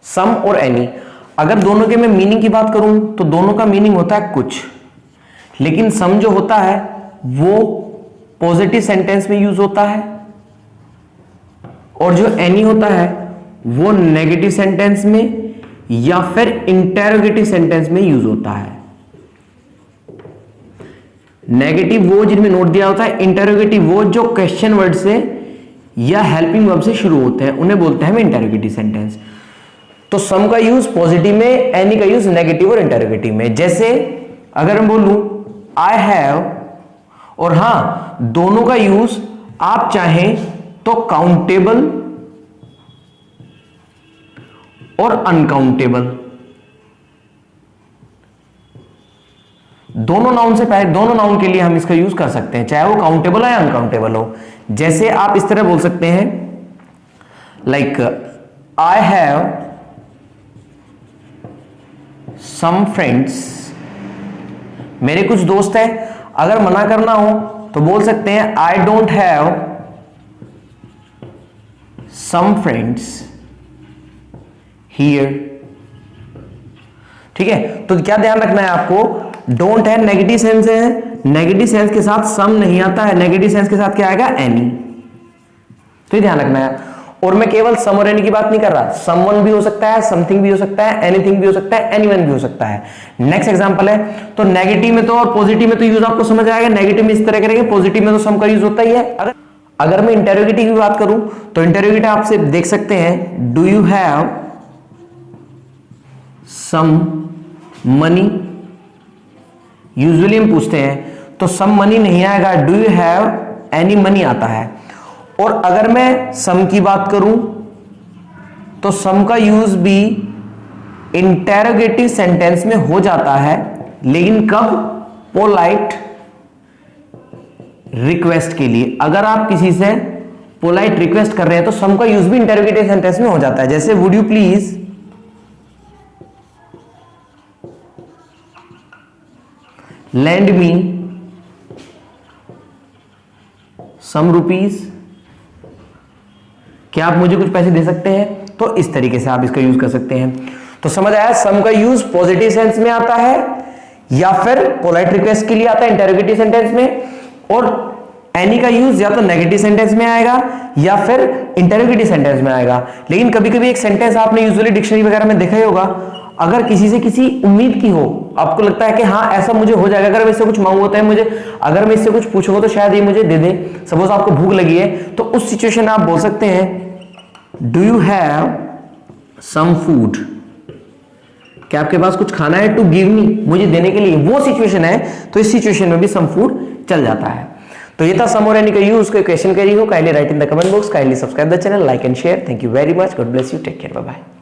सम और एनी। अगर दोनों के मैं मीनिंग की बात करूं तो दोनों का मीनिंग होता है कुछ, लेकिन सम जो होता है वो पॉजिटिव सेंटेंस में यूज होता है और जो एनी होता है वो नेगेटिव सेंटेंस में या फिर इंटेरोगेटिव सेंटेंस में यूज होता है। नेगेटिव वो जिनमें नोट दिया होता है, इंटेरोगेटिव वो जो क्वेश्चन वर्ड से या हेल्पिंग वर्ब से शुरू होते हैं, उन्हें बोलते हैं इंटेरोगेटिव सेंटेंस। तो सम का यूज पॉजिटिव में, एनी का यूज नेगेटिव और इंटेरोगेटिव में। जैसे अगर मैं बोलूं आई हैव, और हां दोनों का यूज आप चाहें तो काउंटेबल और अनकाउंटेबल, दोनों नाउन से पहले, दोनों नाउन के लिए हम इसका यूज कर सकते हैं, चाहे वो काउंटेबल हो या अनकाउंटेबल हो। जैसे आप इस तरह बोल सकते हैं like I have some friends, मेरे कुछ दोस्त हैं। अगर मना करना हो तो बोल सकते हैं I don't have some friends here. ठीक है, तो क्या ध्यान रखना है आपको, डोंट है नेगेटिव सेंस है, नेगेटिव सेंस के साथ सम नहीं आता है, नेगेटिव सेंस के साथ क्या आएगा, एनी। तो ध्यान रखना है। और मैं केवल सम और एनी की बात नहीं कर रहा, समवन भी हो सकता है, समथिंग भी हो सकता है, एनीथिंग भी हो सकता है, एनीवन भी हो सकता है। नेक्स्ट एग्जांपल है, तो नेगेटिव में तो और पॉजिटिव में तो यूज आपको समझ आएगा। नेगेटिव में इस तरह करेंगे, पॉजिटिव में तो सम का यूज होता ही है। अगर मैं इंटेरोगेटिव की बात करूं तो इंटेरोगेटिव आपसे देख सकते हैं, do you have some money. Usually हम पूछते हैं तो सम मनी नहीं आएगा, do you have any money आता है। और अगर मैं सम की बात करूं तो सम का यूज भी इंटेरोगेटिव सेंटेंस में हो जाता है, लेकिन कब, पोलाइट रिक्वेस्ट के लिए। अगर आप किसी से पोलाइट रिक्वेस्ट कर रहे हैं तो सम का यूज भी इंटेरोगेटिव सेंटेंस में हो जाता है। जैसे would you please lend me some rupees, क्या आप मुझे कुछ पैसे दे सकते हैं। तो इस तरीके से आप इसका यूज कर सकते हैं। तो समझ आया, सम का यूज पॉजिटिव सेंस में आता है या फिर पोलाइट रिक्वेस्ट के लिए आता है इंटेरोगेटिव सेंटेंस में, और एनी का यूज या तो नेगेटिव सेंटेंस में आएगा या फिर इंटेरोगेटिव सेंटेंस में आएगा। लेकिन कभी कभी एक सेंटेंस आपने यूजुअली डिक्शनरी वगैरह में देखा ही होगा, अगर किसी से किसी उम्मीद की हो, आपको लगता है कि हाँ ऐसा मुझे हो जाएगा, अगर मैं इससे कुछ मांगू होता है मुझे, अगर मैं इससे कुछ पूछूंगा तो शायद ये मुझे दे दे। सपोज आपको भूख लगी है तो उस सिचुएशन में आप बोल सकते हैं do you have some food, क्या आपके पास कुछ खाना है, टू गिव मी, मुझे देने के लिए। वो सिचुएशन है तो इस सिचुएशन में भी सम फूड चल जाता है। तो ये था सम और एनी का यूज। कोई क्वेश्चन करी हो kindly write in the comment box, kindly subscribe the channel, like and share. Thank you very much, God bless you, take care, bye bye.